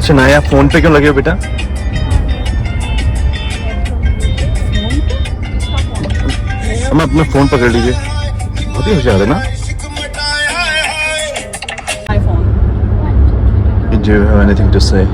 Shanaya phone पे क्यों लगे हो बेटा? हम अपना फोन पकड़ लीजिए, बहुत ही होशियार है ना। Do you have anything to say?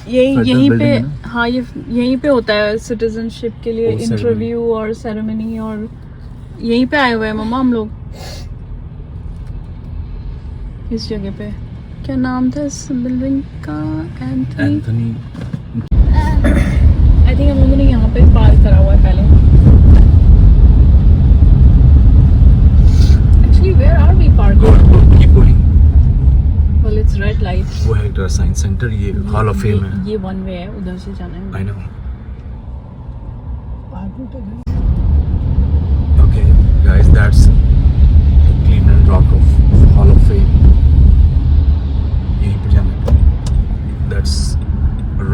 यहीं पे, हाँ ये यहीं पे होता है सिटीजनशिप के लिए इंटरव्यू और सेरेमनी, और यहीं पे आए हुए हैं मम्मा हम लोग इस जगह पे। क्या नाम था इस बिल्डिंग का? एंथनी। आई थिंक हम लोगों ने यहाँ पे पार्क करा हुआ है पहले। Actually where are we parking? Well, it's red light. वो है साइंस सेंटर, ये हॉल ऑफ फेम है। ये वन वे है, उधर से जाना है। I know. Okay, guys, that's the Cleveland Rock of Hall of Fame. यहीं पर जाना है। That's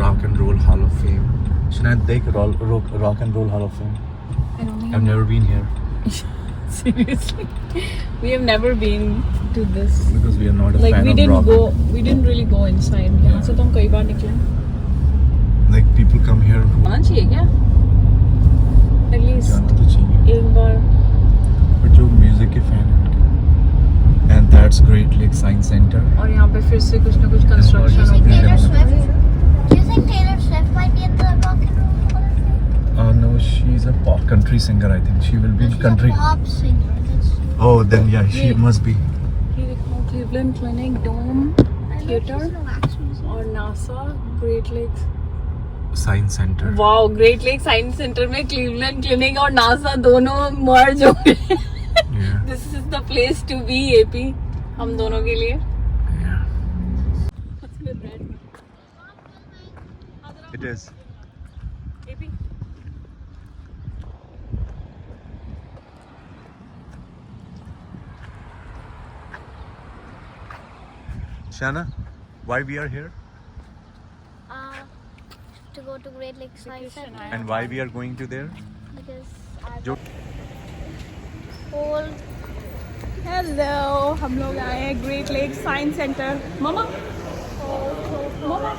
Rock and Roll Hall of Fame. शायद देख Rock and Roll Hall of Fame. I don't think I've never been here. seriously, we have never been to this. Because we are not a Like fan we of didn't rock. we didn't really go inside. यहाँ से तो हम कई बार निकले। Like people come here who आना चाहिए क्या? At least जाना तो चाहिए। एक बार। But जो म्यूजिक के फैन हैं उनके। And that's Great Lake Science Center. और यहाँ पे फिर से कुछ ना कुछ कंस्ट्रक्शन हो Yeah. गया। Taylor Swift. Do you think Taylor Swift might be in the Rock and Roll Hall of Fame? No, she's a pop country singer. I think she will be She's country. a pop singer. Oh, then yeah, she Yeah. must be. ये देखो Cleveland Clinic, dome theatre और NASA Great Lakes Science Center. Wow, great lake science centre में Cleveland Clinic और NASA दोनों merge हो गए। Yeah. This is the place to be happy हम दोनों के लिए। Yeah. It is. Happy Shana, why we are here To go to Great Lakes Science Center and why we are going to there? because I Jo- whole hello, हम लोग आए हैं great lake science centre. Mama mama,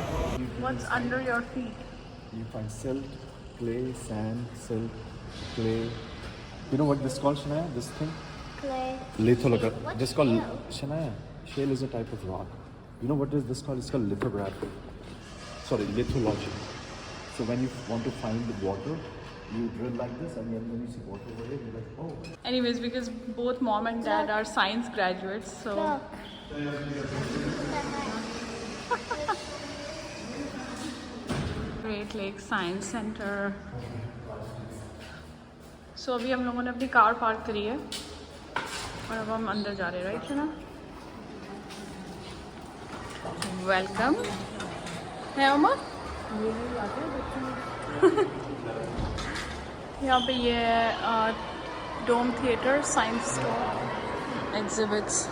what's under your feet? You find silt, clay, sand, silt, clay. You know what this is called, Shania? This thing? clay. Lithography. What's This is called shale? Shania. Shale is a type of rock. You know what is this called? It's called lithography. Sorry, lithology. So when you want to find the water, you drill like this, and then when you see water over here, you're like, oh. Anyways, because both mom and dad are science graduates, so Look. Great lake science Center. So अभी हम लोगों ने अपनी car park करी है और अब हम अंदर जा रहे हैं, राइट है ना? वेलकम है उमर। यहाँ पे ये है dome theatre, science store, exhibits.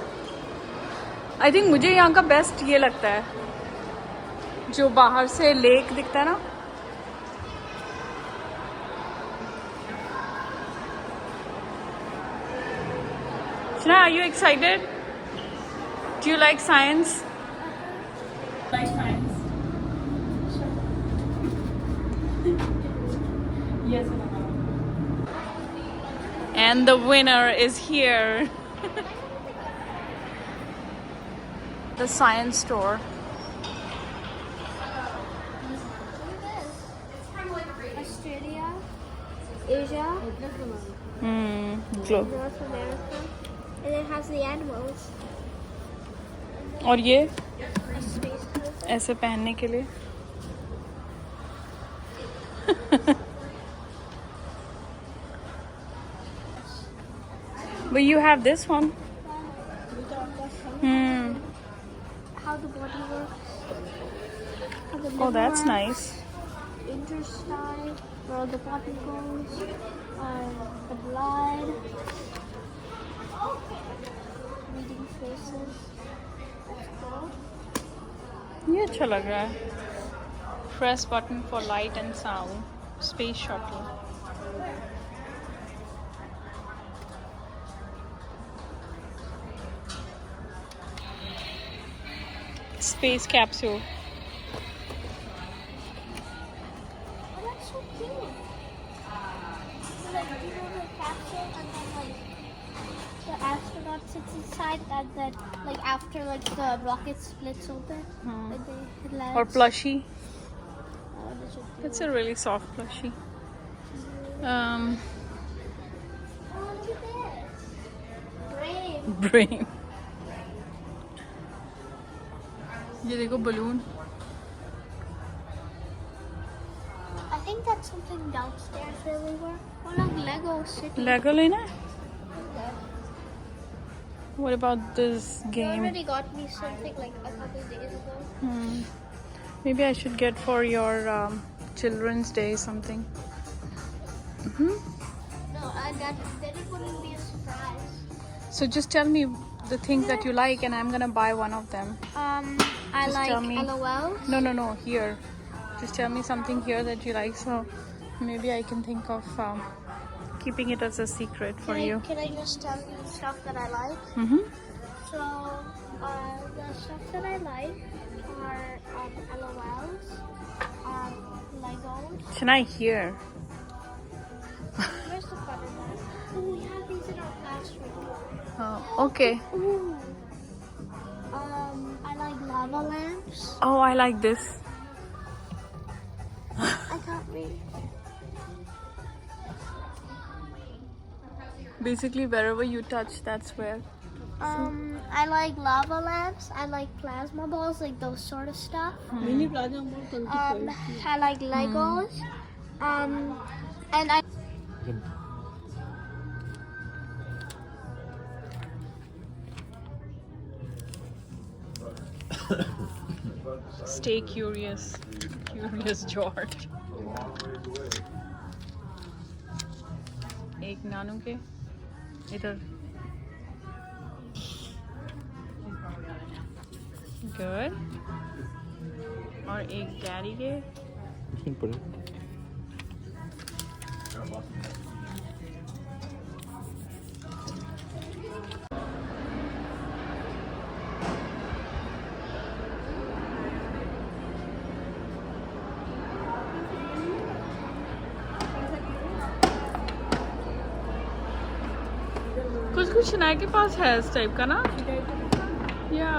I think मुझे यहाँ का बेस्ट ये लगता है, जो बाहर से लेक दिखता है ना। Shana, are you excited? Do you like science? Like science? Yes. And the winner is here. The science store. Australia, Asia, Globe. North America, and it has the animals. और ये A space coast. ऐसे पहनने के लिए। But you have this one. How the body works. How the Oh, liver that's works, nice. Intestine, where the body goes, the blood, reading faces. That's cool. ये अच्छा लग रहा है। Press button for light and sound. Space shuttle. Space capsule. Oh, that's so cute. So, like, you know the capsule, and then like the astronaut sits inside, and then like after like the rocket splits open, like they lands. Or plushie. Oh, that's so cute. It's a really soft plushie. Oh, look at this. Brave. Brain. ये देखो balloon. I think that's something downstairs where we were. Oh, like Lego City. Lego लेना है? Yeah. What about this You game? already got me something like a couple days ago. Maybe I should get for your Children's Day something. No, then it wouldn't be a surprise. So just tell me the things that you like and I'm gonna buy one of them. I Just like tell me. LOL. No, here. Just tell me something here that you like, so maybe I can think of keeping it as a secret for you. Can I just tell you the stuff that I like? So, the stuff that I like are LOLs, Legos. Shana, here. Where's the butter bag? Oh, we have these in our classroom. Oh, okay. Ooh. I like lava lamps. Oh, I like this. I can't read. Basically, wherever you touch, that's where. I like lava lamps. I like plasma balls, like those sort of stuff. Mini I like Legos. And I. Stay curious. Curious George. एक नानू के इधर. Good. और एक daddy के. कुछ शनाया के पास है इस टाइप का ना, या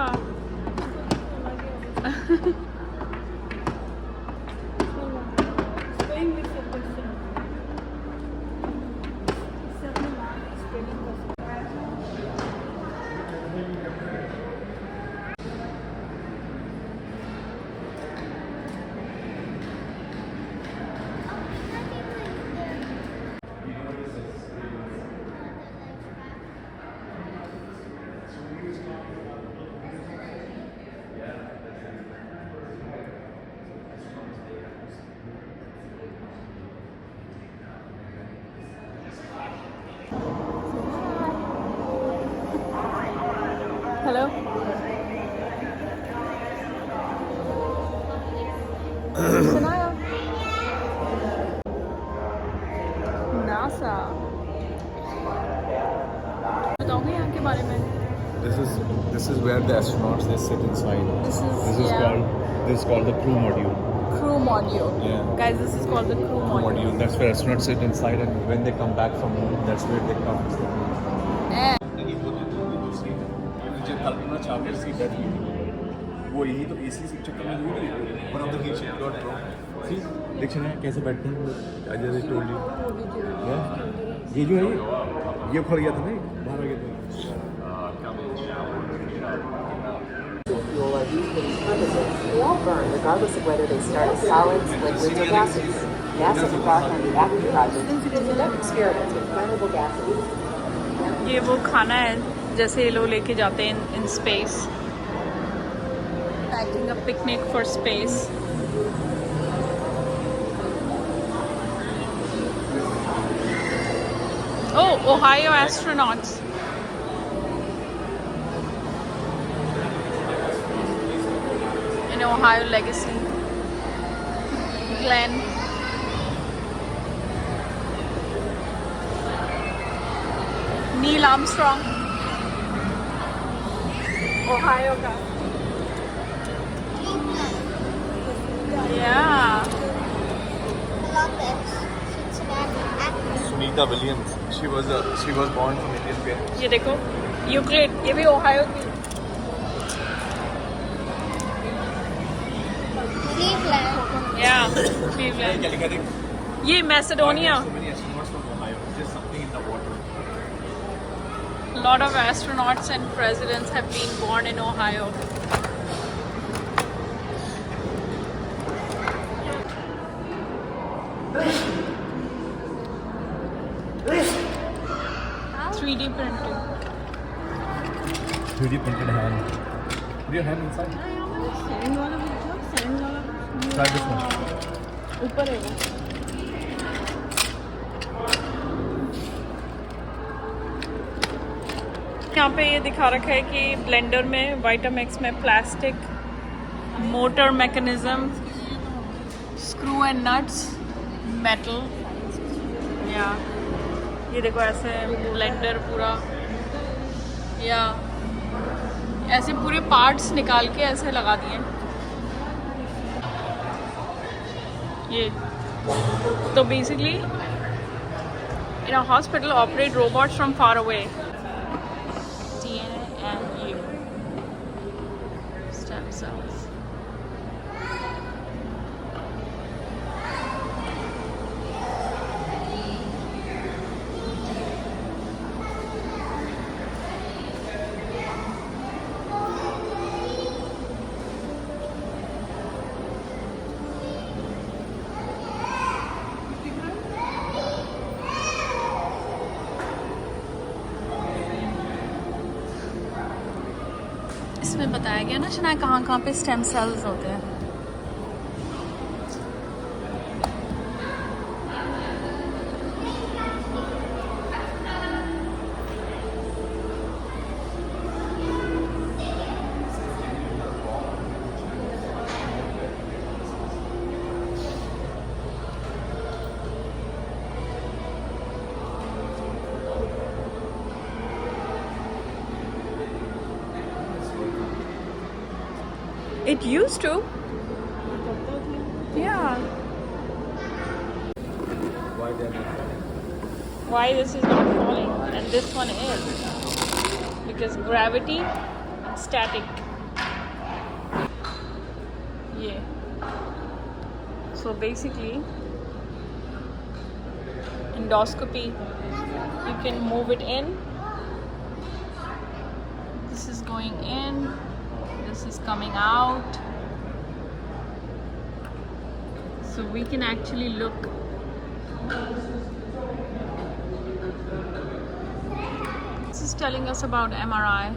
Hello. सुनाया NASA बताओगे यहाँ के बारे में? This is where the astronauts they sit inside. This is This is called the crew module. crew module. Yeah. Guys, this is called the crew module. That's where astronauts sit inside, and when they come back from moon, that's where they come. And मुझे Kalpana Chawla seat है वो यही तो AC seat चक्कर में हुई one of the heat ship got drop सी देख ना कैसे बैठते हैं आई जस्ट टोल्ड यू ये जो है ये खुल गया था ना बाहर आ गया था Fuel are used for these purposes. They all burn regardless of whether they start as solids, liquids, or gases. NASA's embarked on the ACTIV project to conduct experiments with flammable gases. ये वो खाना है जैसे ये लोग लेके जाते हैं in space. Packing a picnic for space. Oh, Ohio astronauts. In Ohio Legacy. Glenn. Neil Armstrong. Ohio का. Yeah. I love this. Cincinnati actress. Sunita Williams she was born from Indian parents ये देखो Euclid ये भी Ohio की Cleveland. या Cleveland क्या लिखा देख ये Macedonia so many astronauts from Ohio just something in the water lot of astronauts and presidents have been born in Ohio. How? 3D printing. 3D printed hand put your hand inside try this one ऊपर है वो यहाँ पे ये दिखा रखा है कि ब्लेंडर में वाइटामैक्स में plastic motor mechanism screw and nuts metal या ये देखो ऐसे ब्लेंडर पूरा या ऐसे पूरे पार्ट्स निकाल के ऐसे लगा दिए ये तो basically in a hospital operate robots from far away DNA and you stem cells. इसमें बताया गया ना शनाया कहाँ पे स्टेम सेल्स होते हैं It used to. Yeah. Why this is not falling and this one is? Because gravity and static. Yeah. So basically, endoscopy, you can move it in. This is going in. This is coming out, so we can actually look. This is telling us about MRI.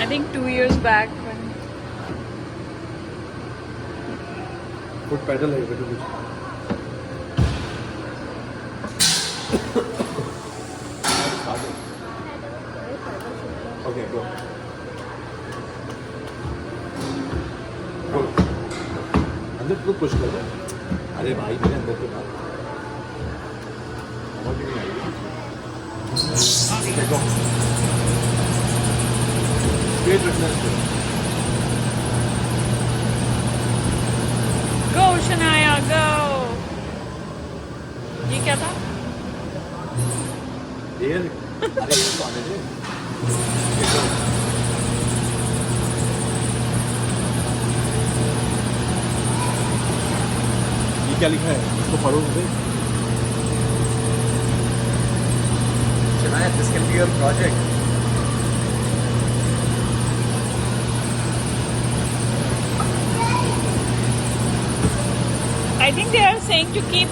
I think 2 years back when foot pedal है बेटू कुछ okay go अंदर को push करो अरे भाई मेरे अंदर के बात समझ नहीं आई देखो स्ट्रेट रखना है go Shania go ये क्या था ये अरे ये तो आने दे देखो ये क्या लिखा है इसको पढ़ो मुझे Shania, this can be your project. I think they are saying to keep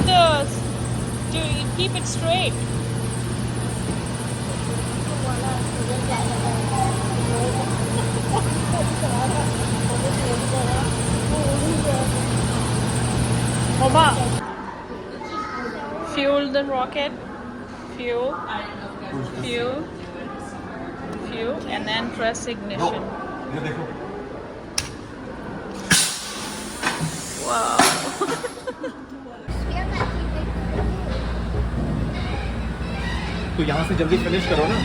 it straight. Mama, fuel the rocket. Fuel, and then press ignition. ये देखो Wow. तो यहाँ से जल्दी फिनिश करो ना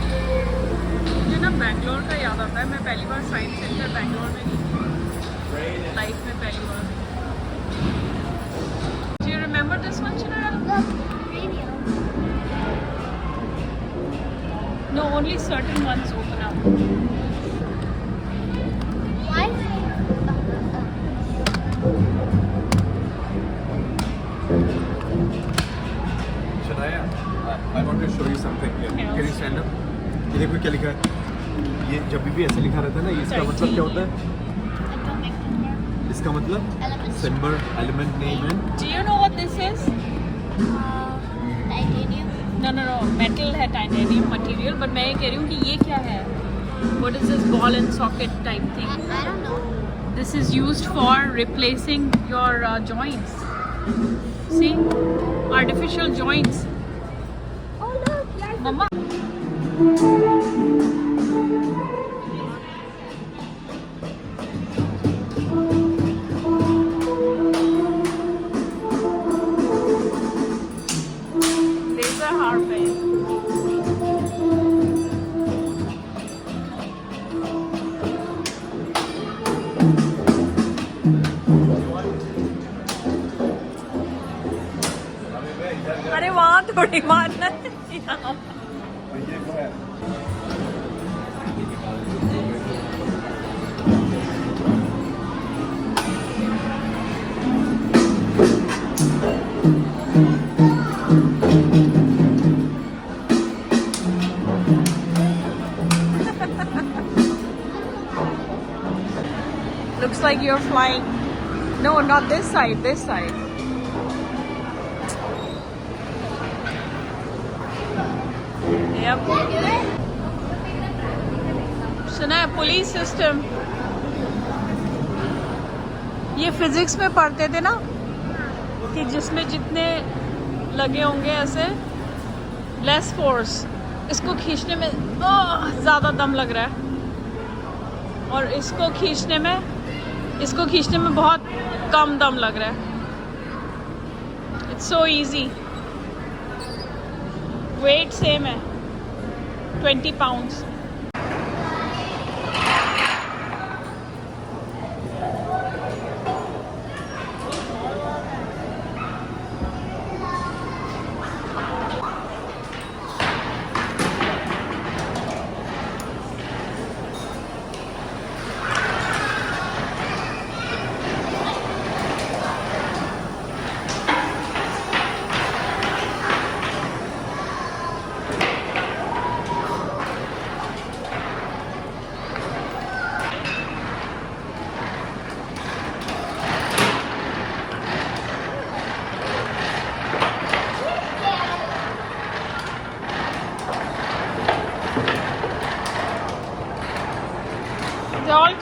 मुझे ना बैंगलोर का याद आता है मैं पहली बार साइंस सेंटर बैंगलोर में गई लाइफ में पहली बार Do you remember this one, Shania? Radio. No, only certain ones open up. Why? Shania, I want to show you something here. Yes. Can you stand up? ये देखो क्या लिखा है ये जब भी ऐसे लिखा रहता है ना इसका मतलब क्या होता है Atomic number. इसका मतलब Elements. Symbol element name and Do you know what this is? Titanium. No, metal है titanium material, but मैं ये कह रही हूँ कि ये क्या है? What is this ball and socket type thing? I don't know. This is used for replacing your joints. See? Artificial joints. Oh look, there's Mama. Laser harping. अरे वहाँ थोड़ी मारना है यहाँ। Looks like you're flying. No, not this side, this side. Yep. सुना है police system ये physics में पढ़ते थे ना कि जिसमें जितने लगे होंगे ऐसे लेस फोर्स इसको खींचने में ज़्यादा दम लग रहा है और इसको खींचने में बहुत कम दम लग रहा है it's so easy weight same है 20 pounds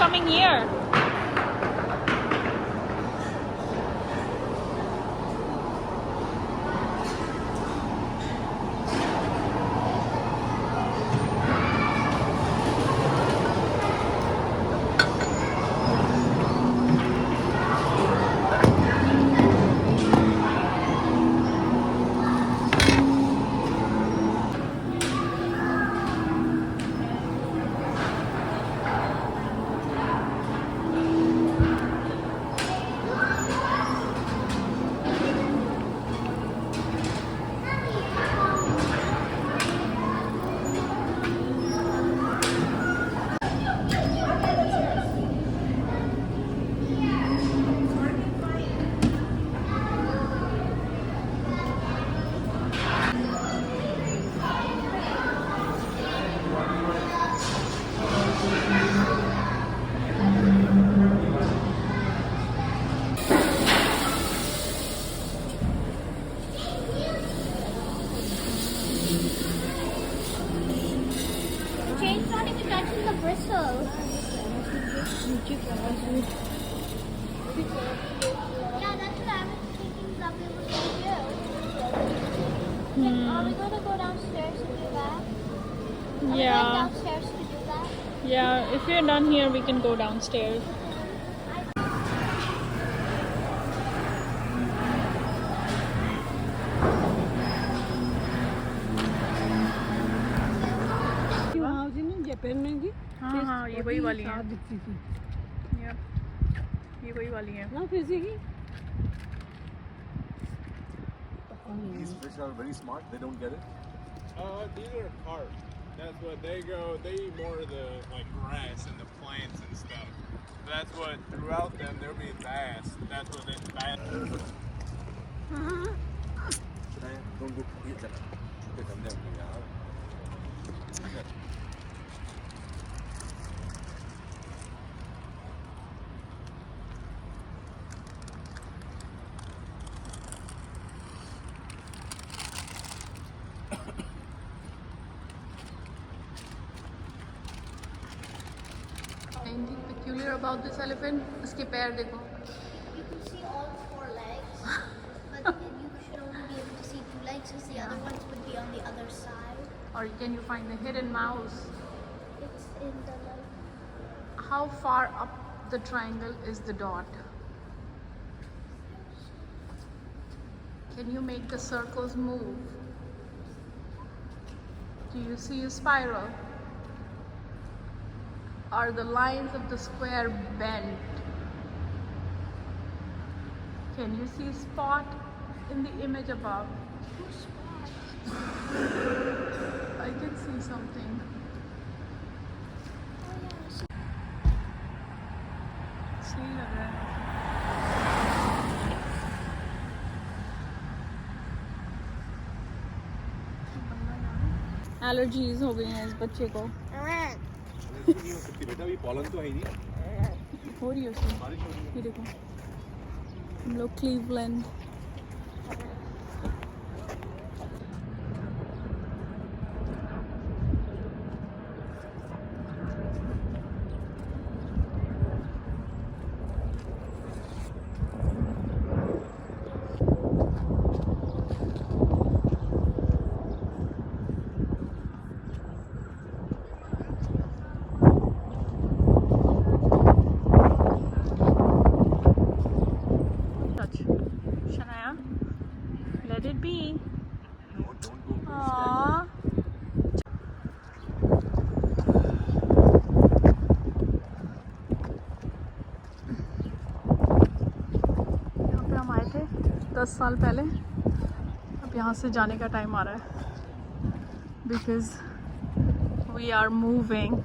coming here? Jane's not even touching the bristles. Yeah, that's what I was thinking that we were going to do. Like, are we going to go downstairs to do that? Are we going downstairs to do that? Yeah, if we're done here, we can go downstairs. हाँ हाँ ये वही वाली है ये वही वाली है These fish are very smart. They don't get it. These are carp. That's what they go. They eat more of the like grass and the plants and stuff. That's what throughout them there'll be bass. That's what it's bass. Don't go eat that. Anything peculiar about this elephant? इसके पैर देखो. You can see all four legs, but then you should only be able to see two legs because the other ones would be on the other side. Or can you find the hidden mouse? It's in the like. How far up the triangle is the dot? Can you make the circles move? Do you see a spiral? Are the lines of the square bent? Can you see a spot in the image above? I can see something. सही लग रहा है. Allergies हो गई हैं इस बच्चे को. बेटा अभी पॉलन तो है ही नहीं. हो रही है उसमें. ये देखो हम लोग Cleveland. Let it be. No, don't go. Aww. यहाँ पे हम आए थे 10 साल पहले. अब यहाँ से जाने का टाइम आ रहा है. Because we are moving.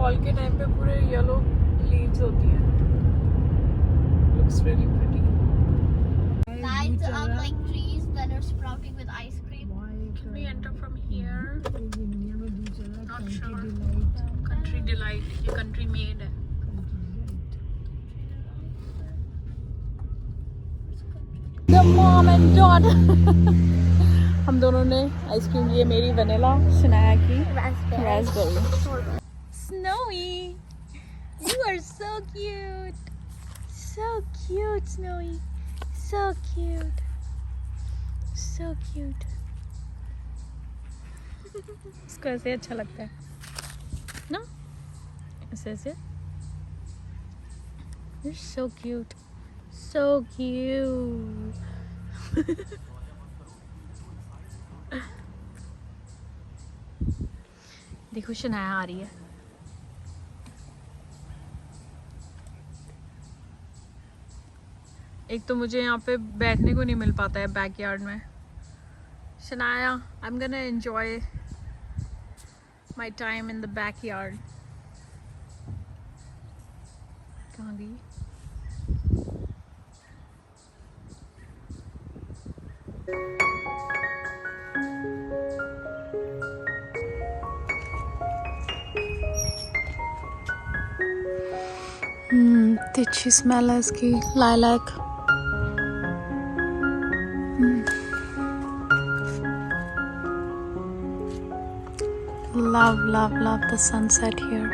Fall के टाइम पे पूरे येलो लीव्स होती हैं. Looks really pretty. Lines of like trees that are sprouting with ice cream. Can we enter from here? Not sure. Country Delight. ये country made है. The mom and daughter. हम दोनों ने ice cream लिए. मेरी vanilla, Shanaya की raspberry. Snowy, you are so cute. So cute, Snowy. So cute. So cute. इसको ऐसे अच्छा लगता है ना, ऐसे ऐसे. You're so cute. So cute. देखो शनाया आ रही है. एक तो मुझे यहाँ पे बैठने को नहीं मिल पाता है बैकयार्ड में. Shanaya, I'm gonna enjoy my time in the backyard. कहाँ गई? तिच्छी स्मेल है इसकी. Lilac. Love the sunset here.